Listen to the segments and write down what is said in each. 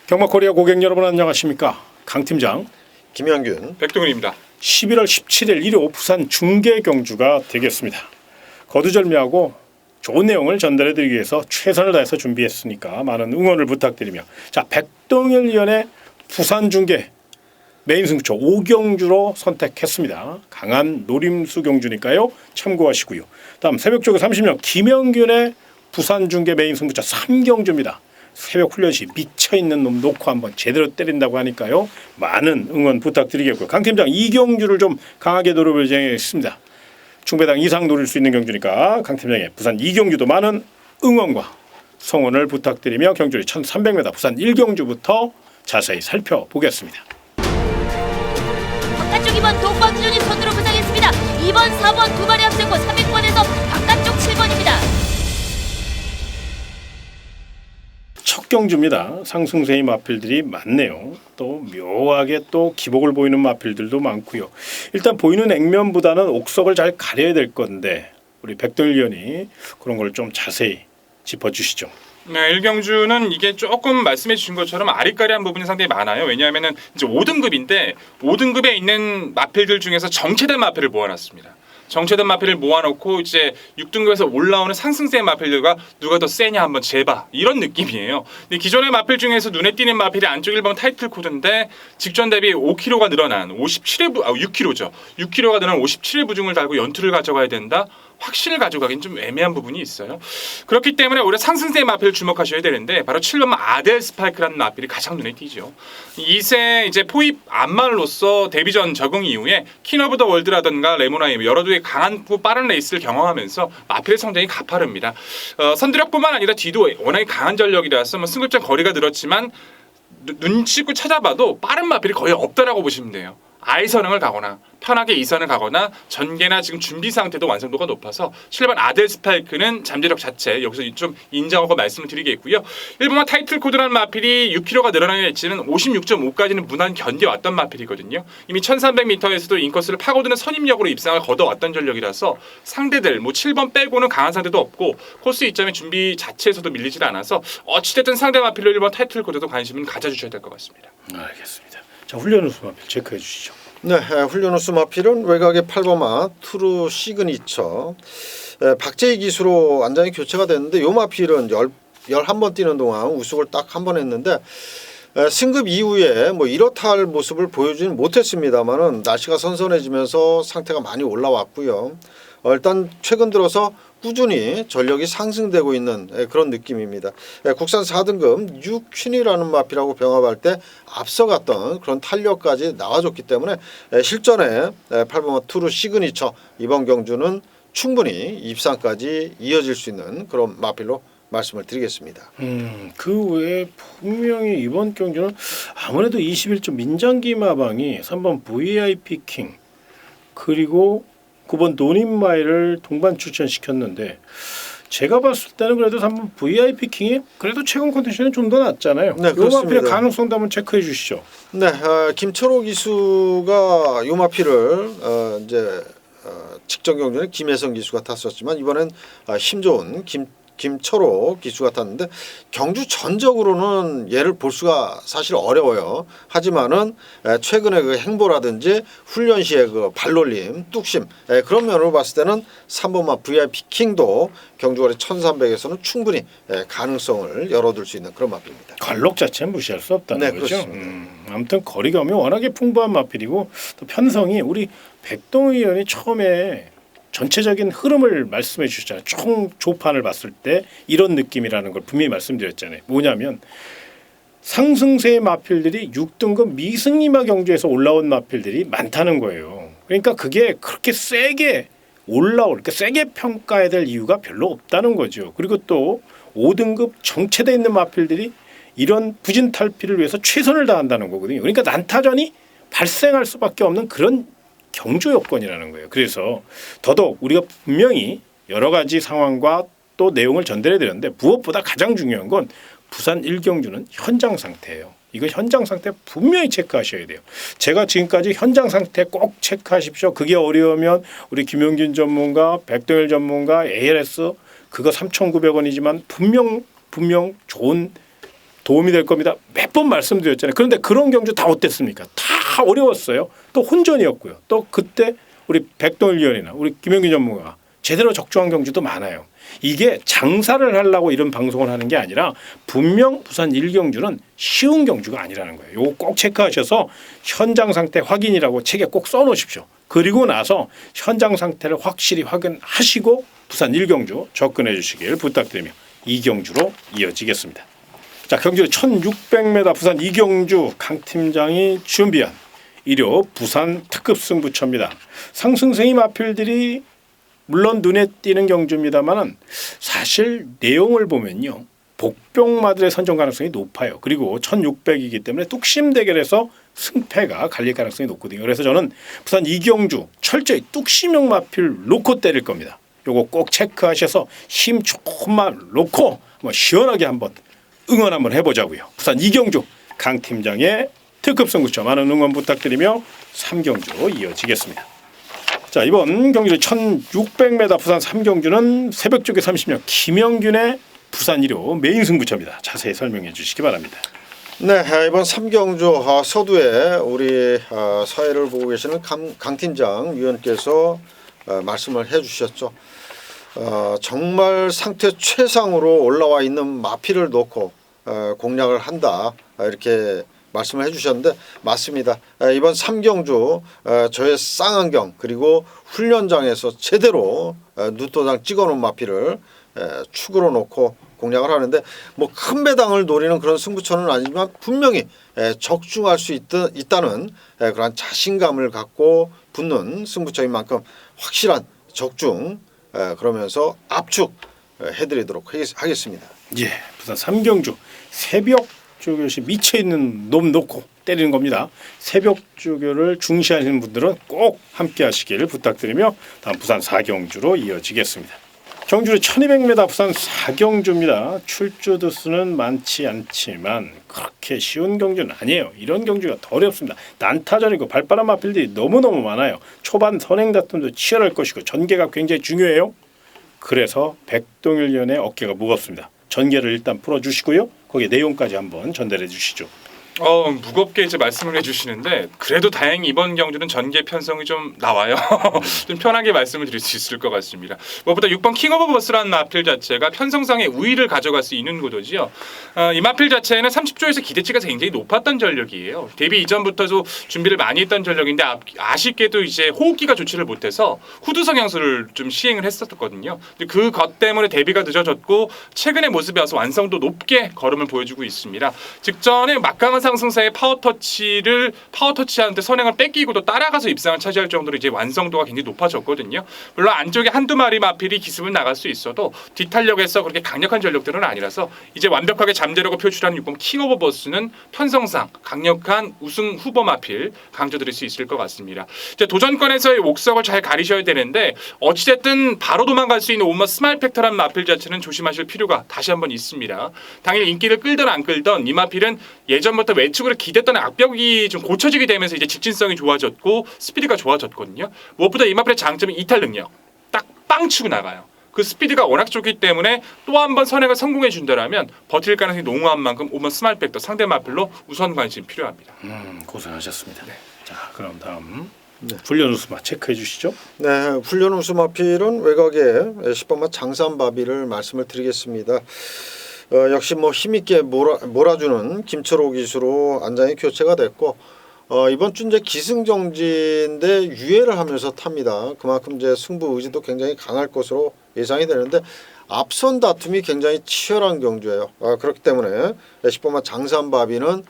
경마코리아 고객 여러분 안녕하십니까? 강 팀장 김영균 백동윤입니다. 11월 17일 일요 부산 중계 경주가 되겠습니다. 거두절미하고 좋은 내용을 전달해드리기 위해서 최선을 다해서 준비했으니까 많은 응원을 부탁드리며 자 백동일 위원의 부산 중계 메인 승부처 5경주로 선택했습니다. 강한 노림수 경주니까요. 참고하시고요. 다음 새벽쪽에 30년 김영균의 부산 중계 메인 승부처 3경주입니다. 새벽 훈련 시 미쳐있는 놈 놓고 한번 제대로 때린다고 하니까요. 많은 응원 부탁드리겠고요. 강 팀장 2경주를 좀 강하게 노려볼 예정이겠습니다. 충배당 이상 노릴 수 있는 경주니까 강 팀장의 부산 2경주도 많은 응원과 성원을 부탁드리며 경주리 1300m 부산 1경주부터 자세히 살펴보겠습니다. 바깥쪽 2번 동방주전이 손으로 부상했습니다. 2번, 4번 두 발이 앞서고 300번에서 바깥쪽 7번입니다. 첫 경주입니다. 상승세의 마필들이 많네요. 또 묘하게 또 기복을 보이는 마필들도 많고요. 일단 보이는 액면보다는 옥석을 잘 가려야 될 건데 우리 백동일 위원이 그런 걸 좀 자세히 짚어주시죠. 네, 1경주는 이게 조금 말씀해 주신 것처럼 아리까리한 부분이 상당히 많아요. 왜냐하면은 이제 5등급인데 5등급에 있는 마필들 중에서 정체된 마필을 모아놨습니다. 정체된 마필을 모아놓고 이제 6등급에서 올라오는 상승세 마필들과 누가 더 세냐 한번 재봐 이런 느낌이에요. 근데 기존의 마필 중에서 눈에 띄는 마필이 안쪽 1번 타이틀 코드인데 직전 대비 5kg가 늘어난 6kg죠. 6kg가 늘어난 57의 부중을 달고 연투를 가져가야 된다. 확신을 가져가긴 좀 애매한 부분이 있어요. 그렇기 때문에 오히려 상승세 마필을 주목하셔야 되는데 바로 7번 아델 스파이크라는 마필이 가장 눈에 띄죠. 2세 이제 포입 안말로서 데뷔전 적응 이후에 킹 오브 더 월드라든가 레모나임 여러 두의 강한 빠른 레이스를 경험하면서 마필의 성장이 가파릅니다. 선두력뿐만 아니라 뒤도 워낙에 강한 전력이라서 승급전 거리가 늘었지만 눈치고 찾아봐도 빠른 마필이 거의 없다라고 보시면 돼요. I선응을 가거나 편하게 2선을 가거나 전개나 지금 준비 상태도 완성도가 높아서 7번 아델 스파이크는 잠재력 자체 여기서 좀 인정하고 말씀을 드리겠고요. 1번만 타이틀 코드라는 마필이 6kg가 늘어나게 될지는 56.5까지는 무난 견뎌왔던 마필이거든요. 이미 1300m에서도 인코스를 파고드는 선임력으로 입상을 거둬왔던 전력이라서 상대들 7번 빼고는 강한 상대도 없고 코스 이점의 준비 자체에서도 밀리질 않아서 어찌됐든 상대 마필로 1번 타이틀 코드도 관심은 가져주셔야 될 것 같습니다. 알겠습니다. 자 훈련 우수 마필 체크해 주시죠. 네, 훈련 우수 마필은 외곽의 8번마 투루 시그니처 박재희 기수로 안장이 교체가 됐는데 요 마필은 11번 뛰는 동안 우승을 딱 한 번 했는데 승급 이후에 이렇다 할 모습을 보여주진 못했습니다만은 날씨가 선선해지면서 상태가 많이 올라왔고요. 일단 최근 들어서 꾸준히 전력이 상승되고 있는 그런 느낌입니다. 국산 4등급 6퀸이라는 마필하고 병합할 때 앞서갔던 그런 탄력까지 나와줬기 때문에 실전에 8번마 투루 시그니처 이번 경주는 충분히 입상까지 이어질 수 있는 그런 마필로 말씀을 드리겠습니다. 그 외에 분명히 이번 경주는 아무래도 21점 민장기 마방이 3번 VIP 킹 그리고 9번 노님마이를 동반 출전시켰는데 제가 봤을 때는 그래도 3번 VIP 킹이 그래도 최근 컨디션이 좀 더 낫잖아요. 네, 그렇습니다. 요 마필의 가능성도 한번 체크해 주시죠. 네, 김철호 기수가 요 마필을 직전 경주는 김혜성 기수가 탔었지만 이번엔 힘 좋은 김철호 기수가 탔는데 경주 전적으로는 얘를 볼 수가 사실 어려워요. 하지만은 최근에 그 행보라든지 훈련 시에 그 발놀림, 뚝심 그런 면으로 봤을 때는 3번마 VIP 킹도 경주거리 1300에서는 충분히 가능성을 열어둘 수 있는 그런 마필입니다. 관록 자체는 무시할 수 없다는 네, 거죠. 그렇습니다. 아무튼 거리감이 워낙에 풍부한 마필이고 또 편성이 우리 백동희 의원이 처음에 전체적인 흐름을 말씀해 주셨잖아요. 총 조판을 봤을 때 이런 느낌이라는 걸 분명히 말씀드렸잖아요. 뭐냐면 상승세의 마필들이 6등급 미승리마 경주에서 올라온 마필들이 많다는 거예요. 그러니까 그게 그렇게 세게 그러니까 세게 평가해야 될 이유가 별로 없다는 거죠. 그리고 또 5등급 정체되어 있는 마필들이 이런 부진탈피를 위해서 최선을 다한다는 거거든요. 그러니까 난타전이 발생할 수밖에 없는 그런 경주 요건이라는 거예요. 그래서 더더욱 우리가 분명히 여러 가지 상황과 또 내용을 전달해 드렸는데 무엇보다 가장 중요한 건 부산 1경주는 현장 상태예요. 이거 현장 상태 분명히 체크하셔야 돼요. 제가 지금까지 현장 상태 꼭 체크하십시오. 그게 어려우면 우리 김용균 전문가, 백동일 전문가, ALS 그거 3,900원이지만 분명 좋은 도움이 될 겁니다. 몇 번 말씀드렸잖아요. 그런데 그런 경주 다 어땠습니까? 다 어려웠어요. 또 혼전이었고요. 또 그때 우리 백동일 위원이나 우리 김영균 전문가가 제대로 적중한 경주도 많아요. 이게 장사를 하려고 이런 방송을 하는 게 아니라 분명 부산 1경주는 쉬운 경주가 아니라는 거예요. 이거 꼭 체크하셔서 현장 상태 확인이라고 책에 꼭 써놓으십시오. 그리고 나서 현장 상태를 확실히 확인하시고 부산 1경주 접근해 주시길 부탁드리며 2경주로 이어지겠습니다. 자, 경주 1600m 부산 2경주 강 팀장이 준비한 일요 부산 특급 승부처입니다. 상승세임 마필들이 물론 눈에 띄는 경주입니다만은 사실 내용을 보면요. 복병마들의 선정 가능성이 높아요. 그리고 1600이기 때문에 뚝심 대결에서 승패가 갈릴 가능성이 높거든요. 그래서 저는 부산 2경주 철저히 뚝심형 마필 놓고 때릴 겁니다. 요거 꼭 체크하셔서 힘 조금만 놓고 시원하게 한번 응원 한번 해보자고요. 부산 2경주 강 팀장의 특급 승부처 많은 응원 부탁드리며 3경주로 이어지겠습니다. 자, 이번 경주는 1600m 부산 3경주는 새벽 쪽에 30년 김영균의 부산 1호 메인 승부처입니다. 자세히 설명해 주시기 바랍니다. 네, 이번 3경주 서두에 우리 사회를 보고 계시는 강 팀장 위원께서 말씀을 해주셨죠. 정말 상태 최상으로 올라와 있는 마필을 놓고 공략을 한다 이렇게 말씀을 해주셨는데 맞습니다. 이번 3경주 저의 쌍안경 그리고 훈련장에서 제대로 눈도장 찍어놓은 마필을 축으로 놓고 공략을 하는데 뭐 큰 배당을 노리는 그런 승부처는 아니지만 분명히 적중할 수 있다는 그런 자신감을 갖고 붙는 승부처인 만큼 확실한 적중 그러면서 압축 해드리도록 하겠습니다. 예, 부산 3경주 새벽 주교시 미쳐 있는 놈 놓고 때리는 겁니다. 새벽 주교를 중시하시는 분들은 꼭 함께 하시기를 부탁드리며 다음 부산 4경주로 이어지겠습니다. 경주는 1200m 부산 4경주입니다. 출주 두수는 많지 않지만 그렇게 쉬운 경주는 아니에요. 이런 경주가 더 어렵습니다. 난타전이고 발빠른 마필들이 너무너무 많아요. 초반 선행 다툼도 치열할 것이고 전개가 굉장히 중요해요. 그래서 백동일 위원의 어깨가 무겁습니다. 전개를 일단 풀어주시고요. 거기에 내용까지 한번 전달해 주시죠. 무겁게 이제 말씀을 해주시는데 그래도 다행히 이번 경주는 전개 편성이 좀 나와요. 좀 편하게 말씀을 드릴 수 있을 것 같습니다. 무엇보다 6번 킹 오브 버스라는 마필 자체가 편성상의 우위를 가져갈 수 있는 구도지요. 이 마필 자체는 30조에서 기대치가 굉장히 높았던 전력이에요. 데뷔 이전부터도 준비를 많이 했던 전력인데 아쉽게도 이제 호흡기가 좋지를 못해서 후두 성향수를 좀 시행을 했었거든요. 그것 때문에 데뷔가 늦어졌고 최근의 모습에 와서 완성도 높게 걸음을 보여주고 있습니다. 직전에 막강한 상승사의 파워터치하는데 선행을 뺏기고도 따라가서 입상을 차지할 정도로 이제 완성도가 굉장히 높아졌거든요. 물론 안쪽에 한두 마리 마필이 기습을 나갈 수 있어도 뒷탄력에서 그렇게 강력한 전력들은 아니라서 이제 완벽하게 잠재력을 표출하는 6번 킹 오브 버스는 편성상 강력한 우승 후보 마필 강조드릴 수 있을 것 같습니다. 이제 도전권에서의 옥석을 잘 가리셔야 되는데 어찌됐든 바로 도망갈 수 있는 오머 스마일 팩터란 마필 자체는 조심하실 필요가 다시 한번 있습니다. 당일 인기를 끌던 안 끌던 이 마필은 예전부터 외측으로 기댔던 악벽이 좀 고쳐지게 되면서 이제 직진성이 좋아졌고 스피드가 좋아졌거든요. 무엇보다 이 마필의 장점이 이탈 능력. 딱 빵 치고 나가요. 그 스피드가 워낙 좋기 때문에 또 한 번 선행을 성공해 준다라면 버틸 가능성이 농후한 만큼 5번 스마일 팩터 상대 마필로 우선 관심이 필요합니다. 고생하셨습니다. 네. 자, 그럼 다음 훈련 우수마 체크해 주시죠. 네, 훈련 우수 마필은 외곽에 10번마 장산바비를 말씀을 드리겠습니다. 역시 뭐 힘있게 몰아주는 김철호 기수로 안장이 교체가 됐고 이번 주 이제 기승정지인데 유예를 하면서 탑니다. 그만큼 이제 승부 의지도 굉장히 강할 것으로 예상이 되는데 앞선 다툼이 굉장히 치열한 경주예요. 그렇기 때문에 10번마 장산바비는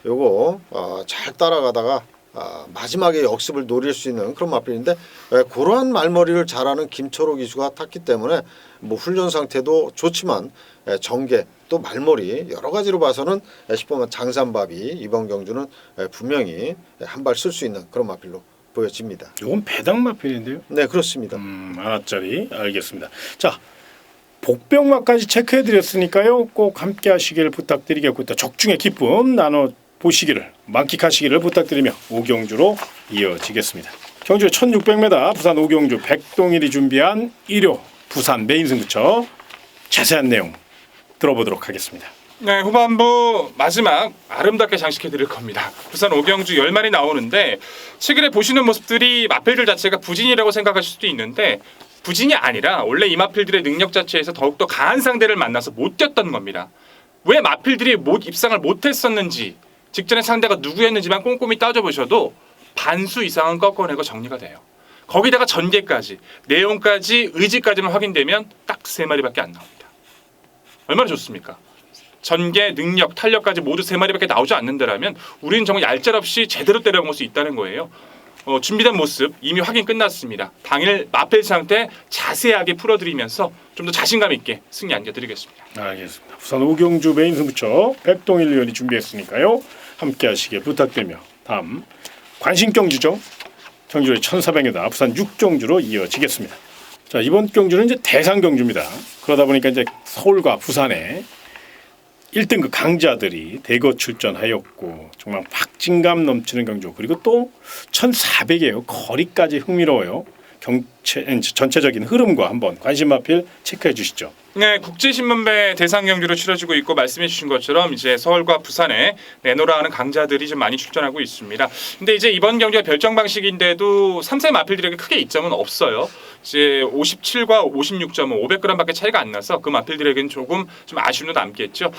요거 잘 따라가다가 마지막에 역습을 노릴 수 있는 그런 마필인데 그러한 말머리를 잘하는 김철호 기수가 탔기 때문에 뭐 훈련 상태도 좋지만 전개 또 말머리 여러 가지로 봐서는 10번만 장산바비 이번 경주는 분명히 한 발 쓸 수 있는 그런 마필로 보여집니다. 이건 배당 마필인데요. 네, 그렇습니다. 하나짜리 알겠습니다. 자, 복병마까지 체크해 드렸으니까요. 꼭 함께 하시기를 부탁드리겠고 또 적중의 기쁨 나눠 보시기를 만끽하시기를 부탁드리며 5경주로 이어지겠습니다. 경주 1600m 부산 5경주 백동일이 준비한 1호 부산 메인 승부처 자세한 내용 들어보도록 하겠습니다. 네, 후반부 마지막 아름답게 장식해 드릴 겁니다. 부산 오경주 10마리 나오는데 최근에 보시는 모습들이 마필들 자체가 부진이라고 생각하실 수도 있는데 부진이 아니라 원래 이 마필들의 능력 자체에서 더욱더 강한 상대를 만나서 못 뛰었던 겁니다. 왜 마필들이 입상을 못했었는지 직전에 상대가 누구였는지만 꼼꼼히 따져보셔도 반수 이상은 꺾어내고 정리가 돼요. 거기다가 전개까지, 내용까지, 의지까지만 확인되면 딱 3마리밖에 안 나옵니다. 얼마나 좋습니까? 전개, 능력, 탄력까지 모두 3마리밖에 나오지 않는다라면 우리는 정말 얄짤없이 제대로 때려먹을 수 있다는 거예요. 준비된 모습 이미 확인 끝났습니다. 당일 마필 상태 자세하게 풀어드리면서 좀 더 자신감 있게 승리 안겨드리겠습니다. 알겠습니다. 부산 오경주 메인 승부처 백동일 의원이 준비했으니까요. 함께 하시길 부탁드리며 다음 관심 경주죠. 경주의 1400m 부산 6경주로 이어지겠습니다. 자, 이번 경주는 이제 대상 경주입니다. 그러다 보니까 이제 서울과 부산에 1등급 강자들이 대거 출전하였고 정말 박진감 넘치는 경주 그리고 또 1400이에요. 거리까지 흥미로워요. 전체적인 흐름과 한번 관심 마필 체크해 주시죠. 네, 국제신문배 대상 경주로 치러지고 있고 말씀해 주신 것처럼 이제 서울과 부산에 내노라 하는 강자들이 좀 많이 출전하고 있습니다. 근데 이제 이번 경기가 별정 방식인데도 3세 마필들에게 크게 이점은 없어요. 이제 57과 56.5 500g밖에 차이가 안 나서 그 마필들에게는 조금 좀 아쉬움도 남겠죠.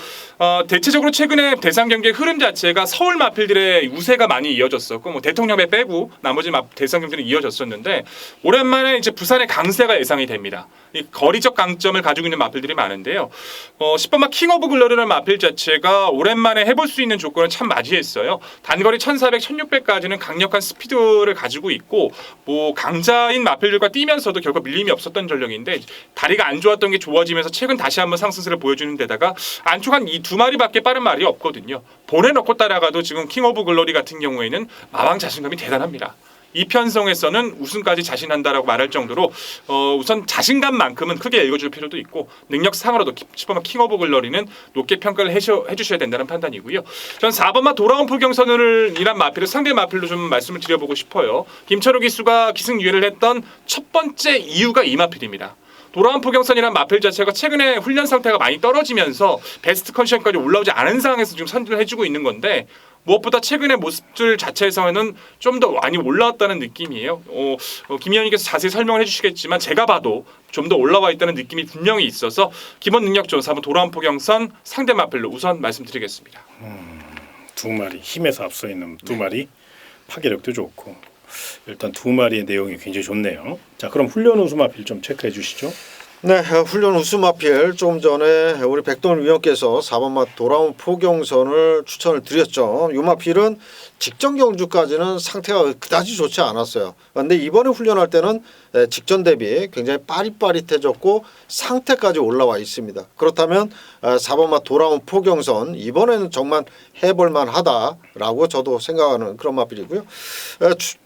대체적으로 최근에 대상 경기의 흐름 자체가 서울 마필들의 우세가 많이 이어졌었고 뭐 대통령배 빼고 나머지 대상 경기는 이어졌었는데 오랜만에 이제 부산의 강세가 예상이 됩니다. 이 거리적 강점을 가지고 있는 마필들이 많은데요. 10번마 킹 오브 글로리라는 마필 자체가 오랜만에 해볼 수 있는 조건을 참 맞이했어요. 단거리 1400, 1600까지는 강력한 스피드를 가지고 있고 뭐 강자인 마필들과 뛰면서도 결국 밀림이 없었던 전력인데 다리가 안 좋았던 게 좋아지면서 최근 다시 한번 상승세를 보여주는 데다가 안쪽한 이 2마리밖에 빠른 말이 없거든요. 보내놓고 따라가도 지금 킹 오브 글로리 같은 경우에는 마방 자신감이 대단합니다. 이 편성에서는 우승까지 자신한다라고 말할 정도로 우선 자신감만큼은 크게 읽어줄 필요도 있고 능력상으로도 10번마 킹 오브 글로리는 높게 평가를 해주셔야 된다는 판단이고요. 전 4번마 돌아온 포경선을 이란 마필을 상대 마필로 좀 말씀을 드려보고 싶어요. 김철우 기수가 기승유예를 했던 첫 번째 이유가 이 마필입니다. 돌아온 포경선이란 마필 자체가 최근에 훈련 상태가 많이 떨어지면서 베스트 컨디션까지 올라오지 않은 상황에서 지금 선두를 해주고 있는 건데 무엇보다 최근의 모습들 자체에서는 좀 더 많이 올라왔다는 느낌이에요. 김 의원님께서 자세히 설명을 해주시겠지만 제가 봐도 좀 더 올라와 있다는 느낌이 분명히 있어서 기본 능력 조사 한번 돌아온 포경선 상대 마필로 우선 말씀드리겠습니다. 2마리 힘에서 앞서 있는 2마리 파괴력도 좋고 일단 2마리의 내용이 굉장히 좋네요. 자, 그럼 훈련 우수 마필 좀 체크해 주시죠. 네, 훈련 우수 마필 조금 전에 우리 백동일 위원께서 4번마 돌아온 포경선을 추천을 드렸죠. 이 마필은 직전 경주까지는 상태가 그다지 좋지 않았어요. 그런데 이번에 훈련할 때는 직전 대비 굉장히 빠릿빠릿해졌고 상태까지 올라와 있습니다. 그렇다면 4번마 돌아온 포경선 이번에는 정말 해볼만 하다라고 저도 생각하는 그런 마필이고요.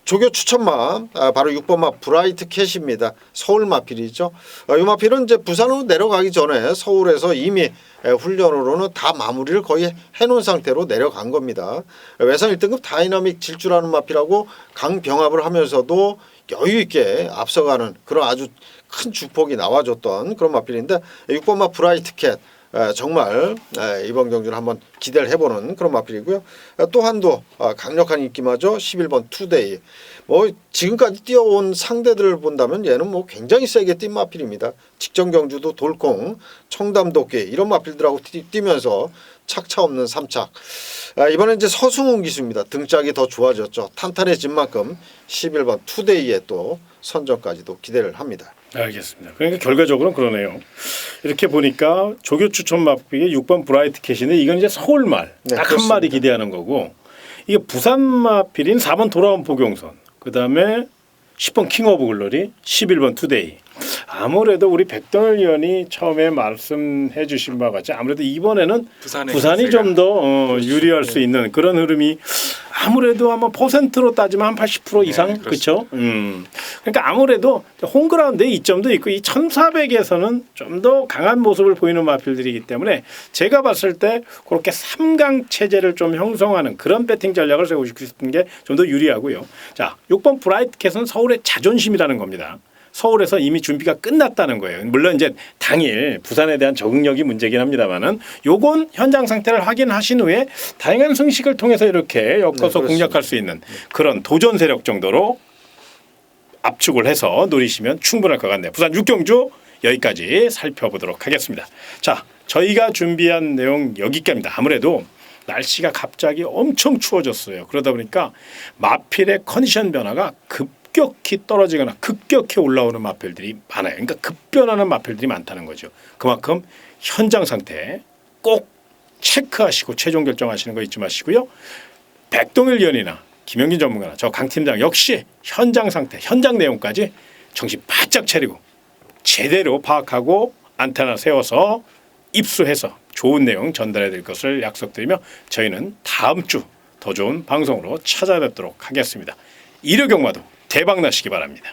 조교 추천마 바로 6번마 브라이트 캣입니다. 서울 마필이죠. 이 마필은 이제 부산으로 내려가기 전에 서울에서 이미 훈련으로는 다 마무리를 거의 해놓은 상태로 내려간 겁니다. 외선 1등급 다이나믹 질주라는 마필하고 강병합을 하면서도 여유 있게 앞서가는 그런 아주 큰 주폭이 나와줬던 그런 마필인데 6번마 브라이트 캣 정말 이번 경주는 한번 기대를 해보는 그런 마필이고요. 또 한도 강력한 인기마저 11번 투데이. 뭐 지금까지 뛰어온 상대들을 본다면 얘는 뭐 굉장히 세게 뛴 마필입니다. 직전 경주도 돌콩, 청담도끼 이런 마필들하고 뛰면서 착차 없는 3착. 이번엔 이제 서승훈 기수입니다. 등짝이 더 좋아졌죠. 탄탄해진 만큼 11번 투데이에 또 선전까지도 기대를 합니다. 알겠습니다. 그러니까 결과적으로는 그러네요. 이렇게 보니까 조교 추천 마필이 6번 브라이트 캣인데 이건 이제 서울말 네, 딱 한 마리 기대하는 거고 이게 부산 마필인 4번 돌아온 포경선 그다음에 10번 킹 오브 글로리 11번 투데이. 아무래도 우리 백동일 의원이 처음에 말씀해 주신 바와 같이 아무래도 이번에는 부산이 좀 더 유리할 수 있는 그런 흐름이 아무래도 아마 퍼센트로 따지면 한 80% 이상 네, 그렇죠. 그러니까 아무래도 홈그라운드의 이점도 있고 이 1400에서는 좀 더 강한 모습을 보이는 마필들이기 때문에 제가 봤을 때 그렇게 3강 체제를 좀 형성하는 그런 배팅 전략을 세우고 싶은 게 좀 더 유리하고요. 자, 6번 브라이트 캣은 서울의 자존심이라는 겁니다. 서울에서 이미 준비가 끝났다는 거예요. 물론 이제 당일 부산에 대한 적응력이 문제긴 합니다만은 요건 현장 상태를 확인하신 후에 다양한 승식을 통해서 이렇게 엮어서 네, 공략할 수 있는 그런 도전 세력 정도로 압축을 해서 노리시면 충분할 것 같네요. 부산 6경주 여기까지 살펴보도록 하겠습니다. 자, 저희가 준비한 내용 여기까지입니다. 아무래도 날씨가 갑자기 엄청 추워졌어요. 그러다 보니까 마필의 컨디션 변화가 급격히 떨어지거나 급격히 올라오는 마필들이 많아요. 그러니까 급변하는 마필들이 많다는 거죠. 그만큼 현장 상태 꼭 체크하시고 최종 결정하시는 거 잊지 마시고요. 백동일 위원이나 김영진 전문가나 저 강 팀장 역시 현장 상태, 현장 내용까지 정신 바짝 차리고 제대로 파악하고 안테나 세워서 입수해서 좋은 내용 전달해 드릴 것을 약속드리며 저희는 다음 주 더 좋은 방송으로 찾아뵙도록 하겠습니다. 일요경마도 대박 나시기 바랍니다.